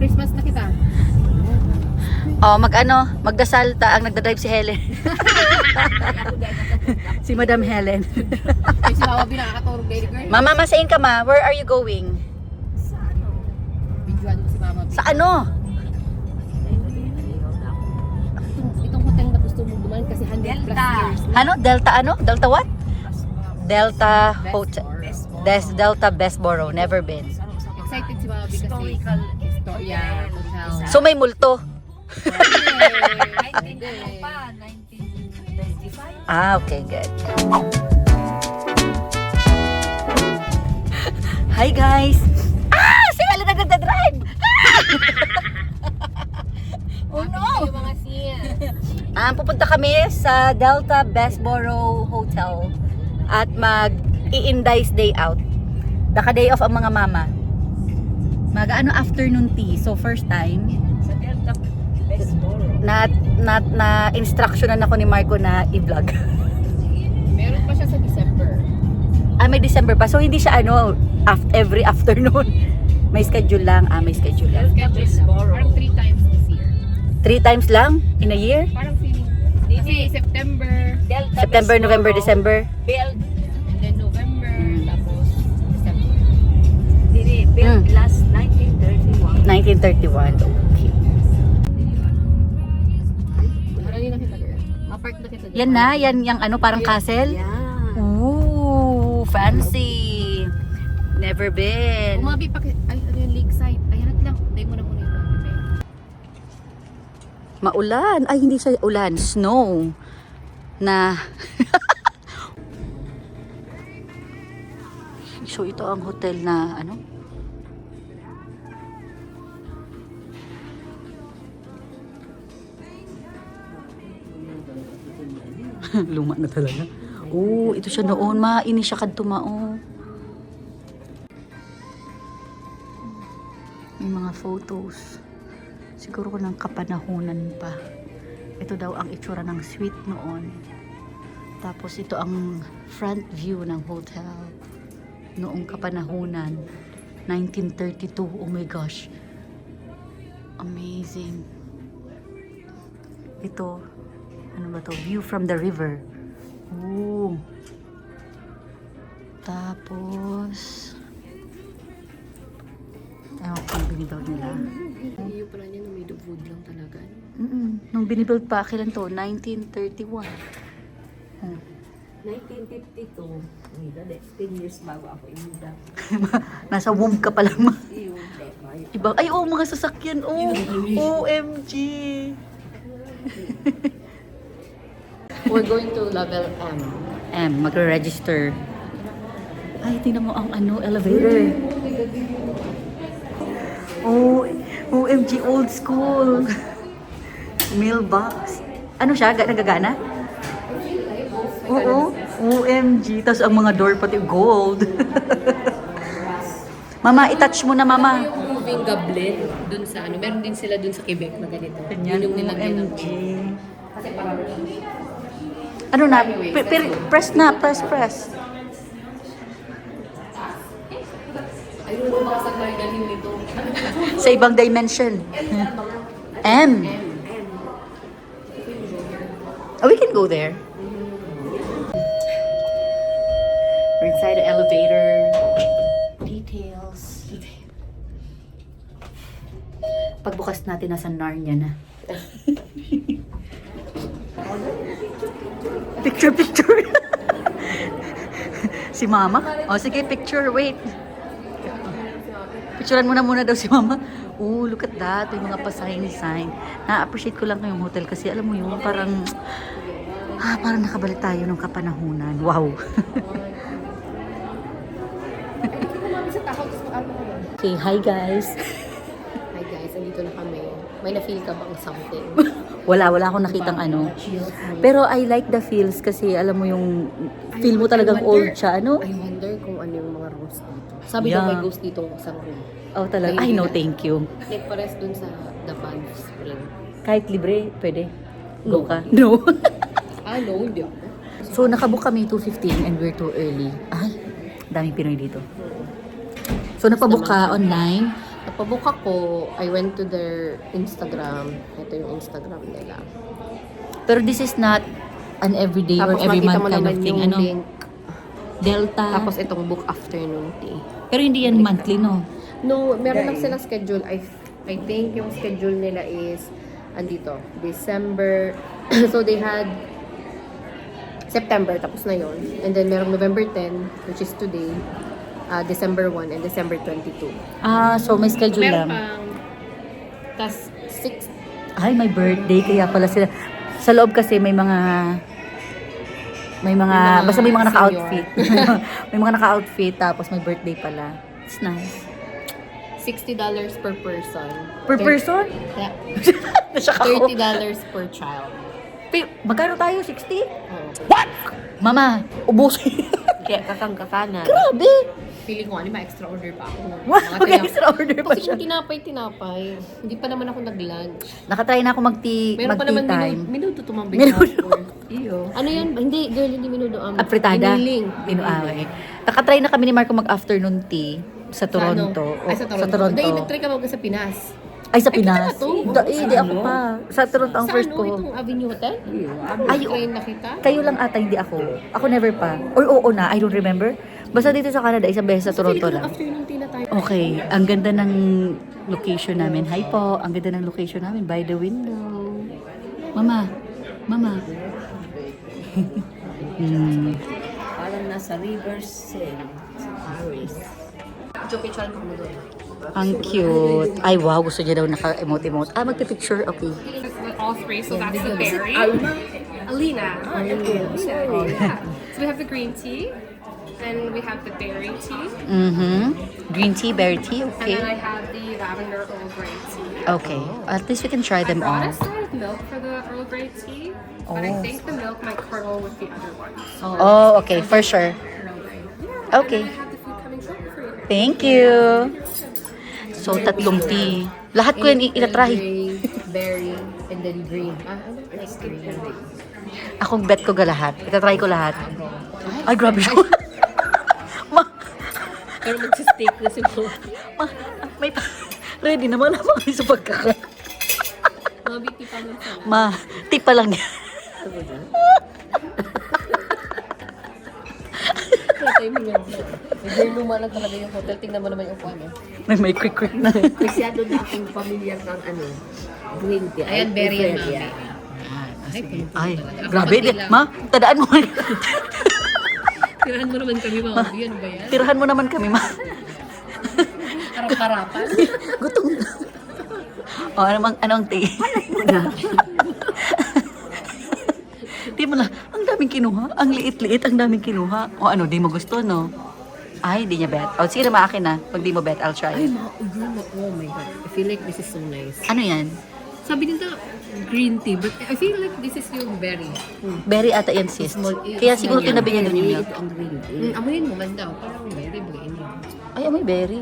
Christmas na kita. Oh, magdasal ta ang nagdadrive si Helen. Si Madam Helen. Kasi si Mama binakaturog daily girl. Mama, masain ka ma. Where are you going? Videoan mo si Mama. Sa ano? Itong hotel na gusto mong dumaan kasi 100 plus years. Ano? Delta ano? Delta what? Delta Hotel. Delta Bestboro. Never been. Excited si Mama kasi Historia Hotel. So may multo. 1995. Ah, okay, good. Hi guys! Ah! Si Helen nagdadrive! Oh no! Yung mga scene. Pupunta kami sa Delta Bestboro Hotel at mag-i-indice day out. Naka-day off ang mga mama. Afternoon tea. So first time, Sa Delta Bestboro. na instructionan ako ni Marco na i-vlog. Meron pa siya sa December. May December pa. So hindi siya every afternoon. May schedule lang. May schedule lang. Parang 3 times this year. 3 times lang in a year? Parang feeling. Kasi September, Delta September, Bestboro. November, December. Build. and then November, tapos December. Build last 1931. 1931. Okay. Marami na kita girl. Apart na kita. Yan na. Yan yung parang castle. Yeah. Ooh, fancy. Never been. Umabi pa ay ano yung lakeside. Ayan at lang. Tayo mo na muna yung grabe. Maulan. Ay, hindi siya ulan. Snow. Na. So, ito ang hotel na Luma na talaga. Oh, ito siya noon. Maini siya kadto mao. May mga photos. Siguro ko ng kapanahunan pa. Ito daw ang itsura ng suite noon. Tapos ito ang front view ng hotel. Noong kapanahunan. 1932. Oh my gosh. Amazing. Ito. Ano ba to? View from the river. Ooh. Tapos ewan ko kung binibuild nila. Yung pala niya na made of wood lang talaga. Nung binibuild pa, kailan to? 1931. 1952. Ay, dali. 10 years bago ako imuda. Nasa womb ka pa lang ma. Iyon. Ibang, ay mga sasakyan. OMG. We're going to level M. Magre-register. Ay, tingnan mo ang elevator. OMG, old school. Mailbox. Ano siya? Nagagana? Oo. OMG. Tapos ang mga door pati gold. Mama, i-touch mo na, mama. Yung moving goblet dun sa meron din sila dun sa Quebec na ganito. Ganyan, Yun yung nilagyan ng OMG. Kasi parang Ano na? Press na, press. ayun mo baka saan tayo galing nito. Sa ibang dimension. M. Oh, we can go there. We're inside the elevator. Details. Pagbukas natin, nasa Narnia na. Picture. Si Mama? Oh, sige, picture. Wait. Picturean muna daw si Mama. Oh, look at that. Yung mga pa-sign. Na-appreciate ko lang yung hotel kasi alam mo yun, parang nakabalik tayo nung kapanahunan. Wow. Okay, hi guys. Hi guys, andito na kami. May na-feel ka bang something? Wala akong nakitang Pero I like the feels kasi alam mo yung feel mo talagang old siya, I wonder kung ano yung mga rooms dito. Sabi daw may ghost dito sa room. Oh, talaga. Ay, no, thank you. Like pares dun sa The Banff Spring. Kahit libre, pwede. Go ka? No. No, hindi ako. So, nakabook kami 2:15 and we're too early. Ay, daming Pinoy dito. So, napabook ka online. Napabook ako, I went to their Instagram. Ito yung Instagram nila. Pero this is not an everyday or every makita month mo kind of naman thing. yung Ano? link. Delta. Tapos itong book afternoon tea. Pero hindi yan monthly, no? No, meron lang silang schedule. I think yung schedule nila is andito, December. So they had September, tapos na yon. And then merong November 10, which is today, December 1, and December 22. Ah, so may schedule Meron lang. pang, tas 6, Ay, my birthday. Kaya pala sila. Sa loob kasi may mga basta may mga naka-outfit. May mga naka-outfit, tapos may birthday pala. It's nice. $60 per person. Per person? Yeah. Nasyak ako. $30 per child. Magkano tayo? 60? Oo. Mama, ubusin. Kaya kakang-kakanan. Grabe! Feeling ko, ma-extra order pa ako. What? Mag-extra order pa Kasi siya. kung tinapay. Hindi pa naman ako nag-lunch. Nakatry na ako mag-tea Meron pa naman time. minuto tumambay Minuto. Iyo. Ano yan? Hindi, girl, hindi minuto. Apritada? Giniling. Ay. Nakatry na kami ni Marco mag-afternoon tea sa Toronto. Ay, sa Toronto. Dahil nag-try ka mag sa Pinas. Ay, sa Ay, Pinas. kita na to? Hindi ako pa. Sa Toronto ang Sa first ano, ko. itong Avenue Hotel? Iyo. Ay, Train na kita? kayo lang ata, hindi ako. Ako never pa. Or oo na, I don't remember. Basta dito sa Canada, isang beses sa Toronto lang. Afternoon tea na tayo. Okay, ang ganda ng location namin. Hi po, ang ganda ng location namin. By the window. Mama. Parang nasa River Seine sa Paris. Picture ko mo doon. Ang cute. Ay, wow. Gusto niya daw naka-emote-emote. Ah, magpipicture? Okay. With all three, so that's the berry. Alina. Oh, yeah. So we have the green tea, and we have the berry tea, Green tea, berry tea. and Okay. then I have the lavender Earl Grey tea. Okay. At least we can try I them brought all. a side of milk for the Earl Grey tea, but I Oh. think the milk might curdle with the other ones. Oh, okay. For sure. Earl Grey. Okay. And then I have the food coming shortly for you. Thank you. So, tatlong tea. Lahat ko yan itatry. Gray, berry, and then green. Ano? Like green. Akong bet ko ga lahat. Itatry ko lahat. Ay, grabe siya. Ma, Pero mag-steak na siguro. may ready naman naman kami sa pagkaka. Mabiti pa nun sana. Ma, tipa lang yan. Kaya timing yan. Medyo luma lang talaga yung hotel. Tingnan mo naman yung kwan eh. May quick na. Masyado na akong pamilyar ng green tea. Ayan, berry yan, mami. Ay, grabe. Ma, tadaan mo. Tirahan mo naman kami mga ano ba yan? Tirahan mo naman kami, ma. Harap-harapan. Gutom na. O, anong tea? Di mo na, ang daming kinuha. Ang liit-liit, ang daming kinuha. O ano, di mo gusto, no? Ay, di niya bet. O, sige na, akin na. Pag di mo bet, I'll try Ay, it. oh my God. I feel like this is so nice. Ano yan? Sabi nila green tea, but I feel like this is yung berry. Berry ata yan, sis. Kaya siguro tinabi niya doon yung milk. Ang green tea. Amoyin mo man daw. Parang berry, berry. Ay, amoy berry.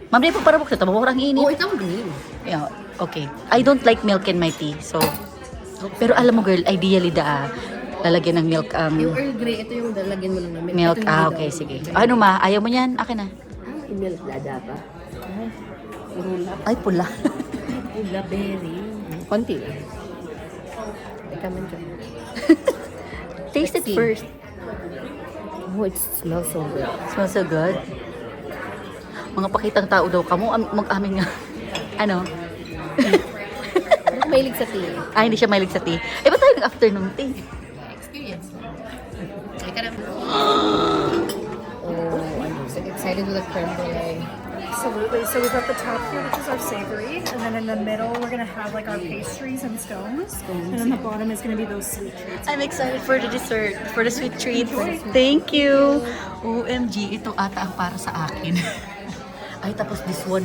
Ma'am, di pa para buksan. Tama ang Oh, init. ito ang green. Yeah, okay. I don't like milk in my tea, so... Pero alam mo, girl, ideally lalagyan ng milk ang... Yung Earl Grey, ito yung lalagyan mo lang namin. Milk, Ito yung okay, daw. sige. Ano ma, ayaw mo yan? Akin na. Milk lada pa. Ay, pula. Pula berry. Konti lang. Teka man dyan. Taste it see. first. Oh, it smells so good. Smells so good. Mga pakitang tao daw kamo, mag-amin nga. Ano? Hindi ko mahilig sa tea. Ay, hindi siya mahilig sa tea. Eh, ba't tayo nag-afternoon tea? Experience. Ay ka na. Oh, ano. So excited with the creme brulee. Absolutely. So we've got the top here, which is our savory, and then in the middle we're gonna have like our pastries and scones, and then the bottom is gonna be those sweet treats. I'm excited for the dessert, for the sweet treats. Thank you. OMG, ito ata ang para sa akin. Ay, tapos this one.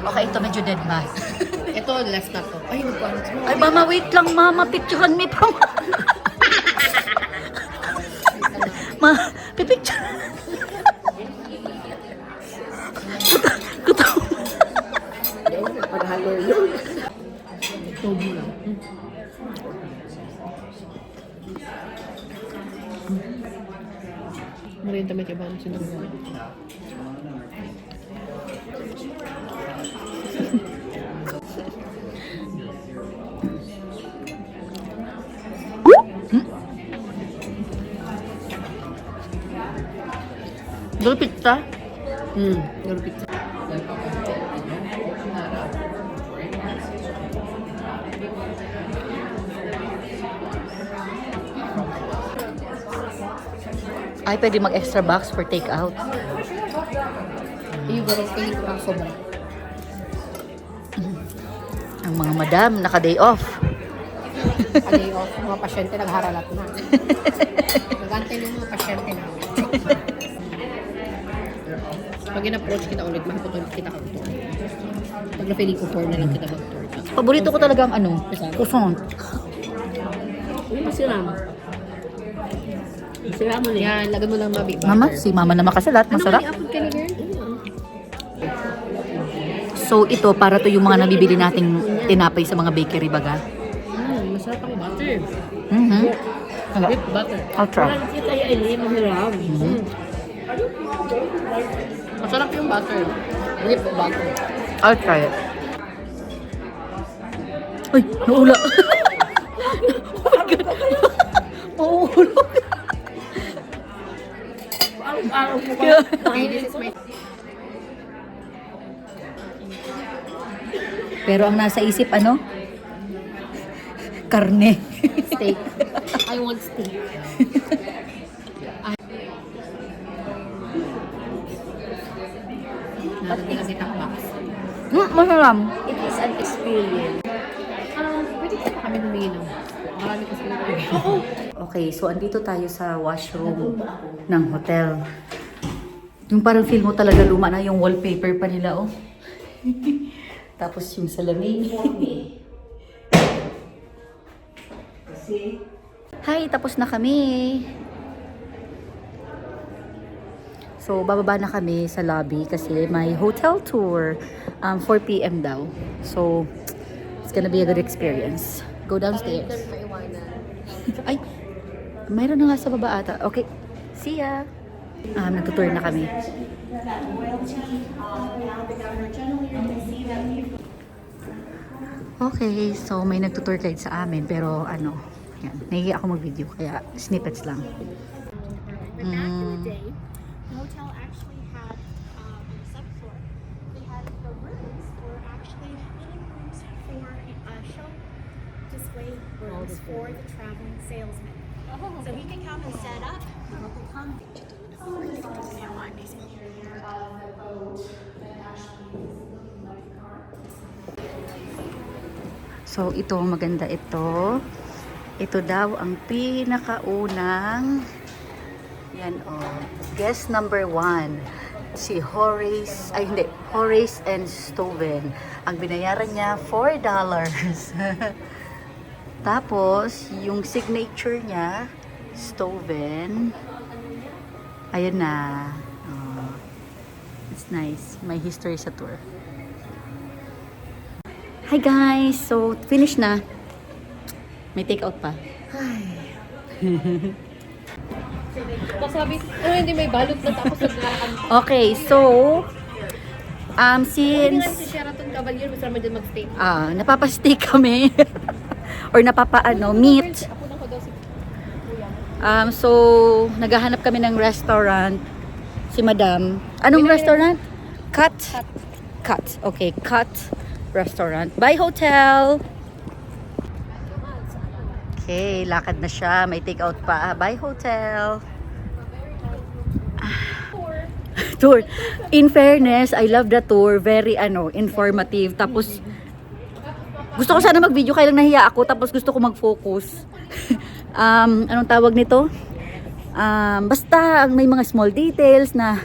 Okay, ito medyo dead ma. Ito, left na to. Ay, nagpaano. Ay, mama, wait lang, mama. Picturean me pa. Ma, pipicture. Gutom. Paghalo yun. Tobo lang. Merienda may kibahan sinunod. Dol pizza? Yung pizza. Ay, pwede mag-extra box for take-out. Yung gano'n feeling ko ang sobra. Ang mga madam, naka-day off. Day off, mga pasyente nagharalat na. Nag-antay ng mga pasyente na. Pag in-approach kita ulit, makikita kita ka-tour. Pag na-feeling ko 4 na lang kita mag-tour. Paborito ko talaga ang ano, croissant. Masiram. Masiram mo na yan. Yan, lagyan mo lang mabi butter. Mama, si mama na makasalat, masarap. Ano ka ni girl? So ito, para to yung mga nabibili nating tinapay sa mga bakery baga. Masarap ang butter. With Butter. I'll try. Parang kita yung ini, mahiram. Masarap yung butter. Whip butter. I'll try it. Uy, naula. Oh my God. Mauulog. Araw-araw mo ba? Okay, this is my... Pero ang nasa isip, ano? Karne. steak. I want steak. Narating kasi takbox. Masarap. It is an experience. Pwede pa kami humingi ng... Marami kasi Okay, so andito tayo sa washroom ng hotel. Yung parang feel mo talaga luma na yung wallpaper pa nila, oh. Tapos yung salamin. Hi, tapos na kami. So, bababa na kami sa lobby kasi may hotel tour. 4 p.m. daw. So, it's gonna be a good experience. Go downstairs. Ay, mayroon na nga sa baba ata. Okay, see ya. Nagtutour na kami. Okay, so may nagtutour kahit sa amin. Pero ano, yan. Nahihiya ako mag-video. Kaya snippets lang. Back in the day, the hotel actually had a second floor. They had the rooms were actually meeting rooms for show display rooms for the traveling salesman. So he could come and set up. People could come. So, ito, maganda ito. Ito daw ang pinakaunang yan, oh. Guest number 1. Si Horace, ay hindi, Horace and Stoven. Ang binayaran niya, $4. Tapos, yung signature niya, Stoven. Ayun na. Oh. It's nice. May history sa tour. Hi guys! So, finish na. May take out pa. Masabi, hindi may balot na tapos naglakan. Okay, so, Hindi nga since si Sheraton Cavalier, masama din mag-stay. napapastay kami or meet. Ako na ko daw si So, naghahanap kami ng restaurant. Si Madam. Anong restaurant? Cut. Okay, Cut Restaurant. By hotel. Okay, lakad na siya. May take out pa. By hotel. Tour. In fairness, I love the tour. Very informative. Tapos gusto ko sana mag-video kaya lang nahiya ako tapos gusto ko mag-focus. Anong tawag nito? Basta may mga small details na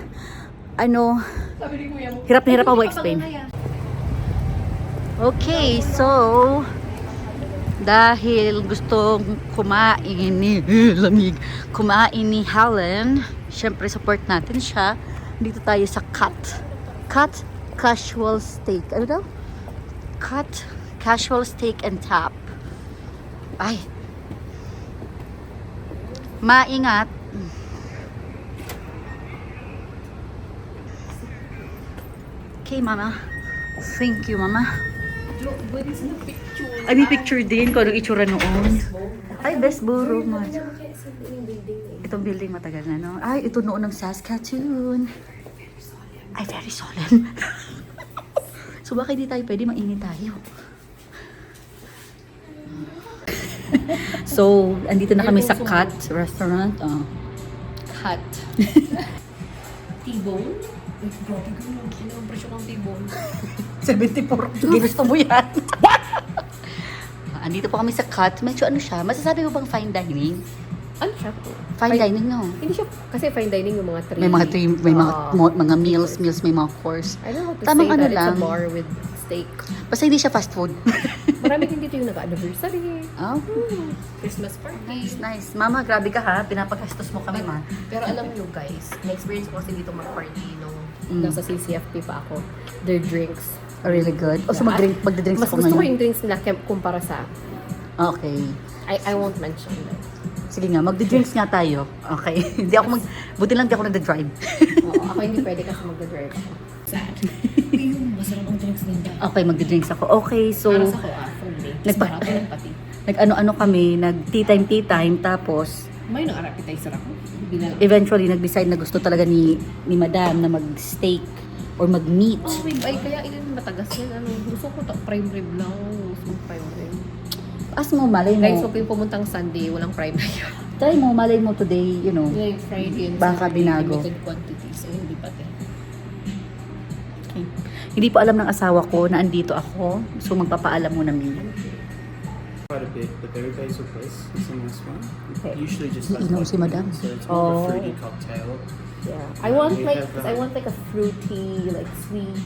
hirap na hirap ako explain. Okay, so dahil gustong kumain ni Helen, syempre support natin siya. Dito tayo sa Cut Casual Steak. Ano daw? Cut Casual Steak and Tap. Ay. Maingat. Okay, Mama. Thank you, Mama. Look, but it's in the picture. Ay, may picture din kung anong itsura noon. Ay, best borough man. Itong building matagal na, no? Ay, ito noon ng Saskatoon. Ay, very solemn. So, baka hindi tayo pwede mainit tayo. So, andito na kami sa Cut restaurant. Oh. Cut. T-bone? Ay, grabe ganun. Ano ang presyo ng T-bone? 74. Ginusto mo yan. Andito po kami sa Cut. Medyo ano siya? Masasabi mo bang fine dining? Ano siya po? Fine dining, no? Hindi siya, kasi fine dining yung mga three. May mga meals, may mga course. I don't know how to Tamang say ano that. lang. It's a bar with steak. Basta hindi siya fast food. Marami din dito yung nag-anniversary. Oh, Christmas party. nice. Mama, grabe ka ha. Pinapagastos mo kami, ma. Pero alam nyo guys, na-experience ko kasi dito mag-party nung Mm. nasa CCFP pa ako. Their drinks. Oh, really good. O, so magdidrinks Mas ako gusto ko ngayon. yung drinks nila kumpara sa... Okay. I won't mention that. Sige nga, magdi-drinks nga tayo. Okay. Hindi ako buti lang di ako nagda-drive. Oo, ako hindi pwede kasi mag-drive ako. Sad. Yung masarap ang drinks nila. Okay, magdi-drinks ako. Okay, so Para sa ko, for me. Nagpa- Barato lang pati. nag-ano-ano kami, tea time, tapos May no appetizer ako. Binal. eventually nag-decide na gusto talaga ni Madam na mag-steak or mag-meat. Oh, rib eye. Kaya ilan matagas yan. Ano, gusto ko to prime rib lang. Gusto ko prime rib. As mo, malay Guys, mo. huwag kayong pumuntang Sunday. Walang prime rib. Try mo, malay mo today, you know. Yung Friday and Baka Saturday, binago. limited quantity. So, hindi pa din. Okay. Hindi po alam ng asawa ko na andito ako. So, magpapaalam muna mi. Quite a bit. The berry basil bliss is the nice one. Usually just Iinom si Madam. so it's more Oh. of a fruity cocktail. Yeah. I want We like, have, I want like a fruity, like sweet.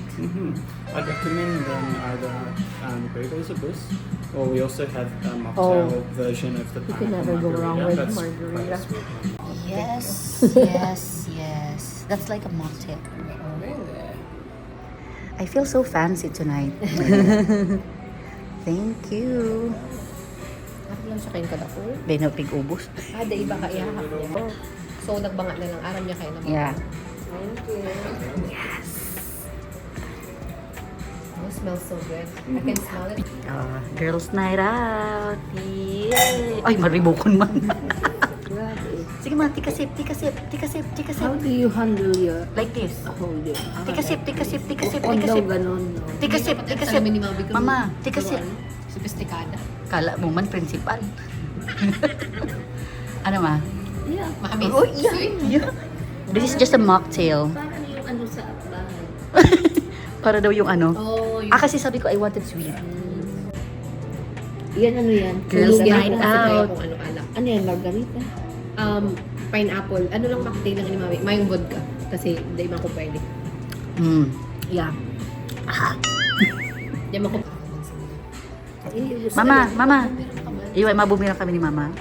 I'd recommend either the berry basil bliss, or we also have a mocktail version of the You can pineapple never go wrong with That's margarita. quite a sweet one. Yes, yes. That's like a mocktail. I feel so fancy tonight. Thank you. Ako lang siya kain kadako. Benno pig-ubos. Ah, da iba ka ihahap niya. So, nagbanga na lang. Aram niya kayo na Yeah. Thank you. Yes! Oh, it smells so good. I can smell it. Girls night out. Yay! Ay, maribukon man. Sige ma, tikasip. How do you handle your Like this. holding? Tikasip. On daw ganun, no? Tikasip. Sabi ni Mami ko, Mama, tikasip. Sophisticada. Kala mo man, principal. Ano ma? Yeah. Makamis. Oh, yeah. This is just a mocktail. Parang yung ano sa bahay. Para daw yung ano. Oh, Ah, kasi sabi ko, I wanted sweet. Yan ano yan? Girls Tulugan. night out. Kung ano alak. Ano yan? Margarita? Pineapple. Ano lang mocktail lang ni Mami? Mayong vodka. Kasi hindi man ko pwede. Yeah. Hindi man ko. Mama. Iwan, mabumira kami ni Mama.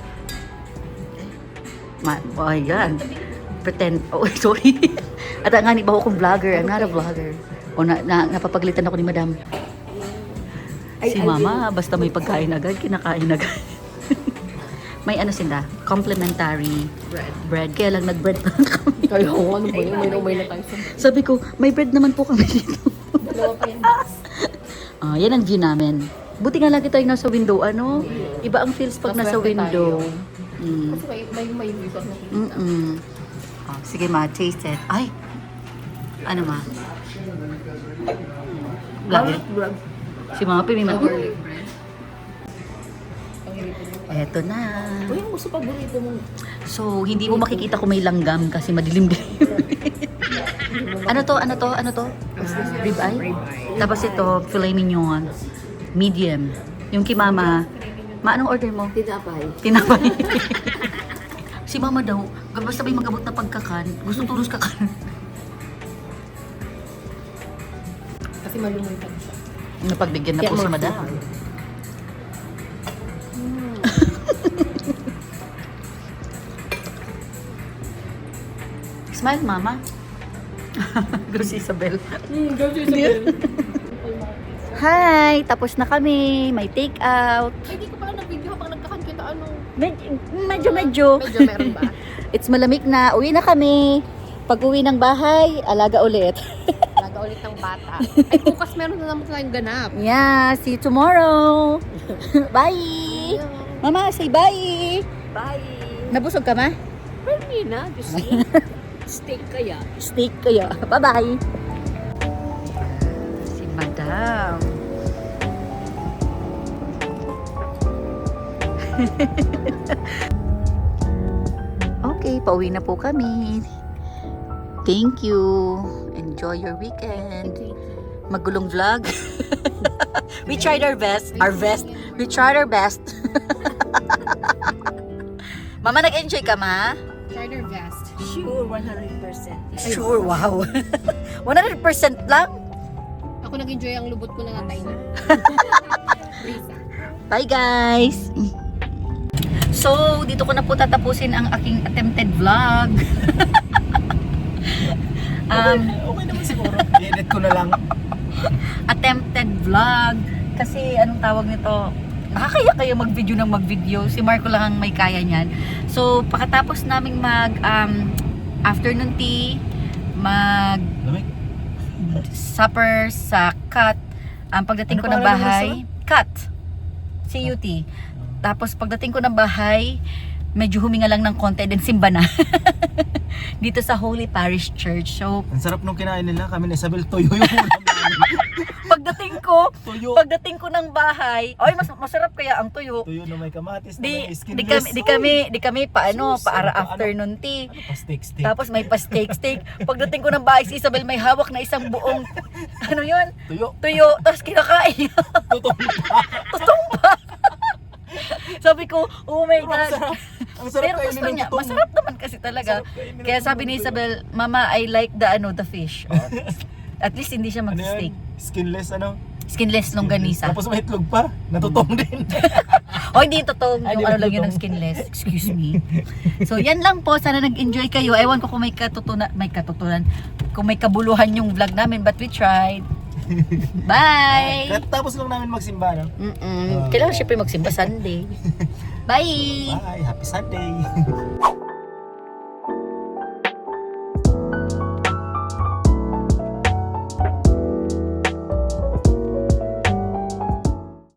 Oh, yan. Pretend. Oh, sorry. At nga ni baho kong vlogger. I'm not a vlogger. O napapaglitan ako ni Madam. Si Mama, basta may pagkain agad, kinakain agad. May ano sila, complimentary bread. Kaya lang nag-bread pa lang kami. Kaya ano ba yun? May umay na tayo sa Sabi ko, may bread naman po kami dito. dalawa pa yan. Yan ang view namin. Buti nga lagi tayo nasa window, ano? Iba ang feels pag nasa Maswerte window. Kasi may ibang nakikita. Sige ma, taste it. Ay! Ano ma? Garlic bread. Si Mama Pimima. Garlic bread. Eto na. Uy, ang gusto paborito mo. So, hindi mo makikita kung may langgam kasi madilim-dilim. Ano to? Rib eye? Tapos ito, filet mignon. Medium. Yung kay Mama. Anong order mo? Tinapay. Tinapay. Si Mama daw, basta may magabot na pagkakan, gusto tulos kakan. Kasi malumuntag siya. Napagbigyan na po si Madam. Smile, Mama. Go si Isabel. Hi! Tapos na kami. May take out. Ay, di ko pala nag-video habang nagkakanta ano. Medyo. Medyo meron ba? It's malamig na. Uwi na kami. Pag uwi ng bahay, alaga ulit. Alaga ulit ng bata. Ay, bukas meron na naman tayong ganap. Yeah, see you tomorrow. Bye. Mama, say bye. Bye! Nabusog ka ma? Pero hindi na, you see? Steak kaya. Steak kaya. Bye-bye. Si Madam. Okay, pauwi na po kami. Thank you. Enjoy your weekend. Magulong vlog. We tried our best. We tried our best. Mama, nag-enjoy ka, ma? Try their best. Sure, 100%. Sure, wow. 100% lang? Ako nag-enjoy ang lubot ko na natay na. Brisa. Bye, guys! So, dito ko na po tatapusin ang aking attempted vlog. Okay naman siguro. I-edit ko na lang. Attempted vlog. Kasi, anong tawag nito? Nakakaya kayo mag-video ng mag-video. Si Marco lang ang may kaya niyan. So, pagkatapos naming afternoon tea, Lamig. supper sa Cut. Pagdating Ano ko ng pangalan ng bahay, Cut. CUT. Tapos pagdating ko ng bahay, medyo huminga lang ng konti, then simba na. Dito sa Holy Parish Church. So, Ang sarap nung kinain nila. Kami ni Isabel, tuyo yung ulam namin. Tuyo. pagdating ko ng bahay, ay masarap kaya ang tuyo. Tuyo na may kamatis, na Di, may skinless. di kami paano, Sus, para ano pa, afternoon tea. Ano pa, steak. Tapos may pa-steak. Pagdating ko ng bahay, si Isabel may hawak na isang buong, ano yun? Tuyo. Tuyo. Tapos kinakain. Tutong pa. Tutong pa. Sabi ko, oh my God. Ang sarap Pero kainin gusto ng niya, tutong. masarap naman kasi talaga. Masarap kainin ng Kaya sabi ni tutong. Isabel, Mama, I like the fish. At least hindi siya Ano mag-steak. yan? Skinless ano? Skinless longganisa. Tapos may itlog pa. Natutong din. O hindi totoo, Ay, yung di ano lang yun ng totoo. skinless. Excuse me. So yan lang po, sana nag-enjoy kayo. Ewan ko kung may katutunan, kung may kabuluhan yung vlog namin, but we tried. Bye! Tapos lang namin magsimba, no? Kailangan syempre magsimba Sunday. Bye! Bye! Happy Sunday!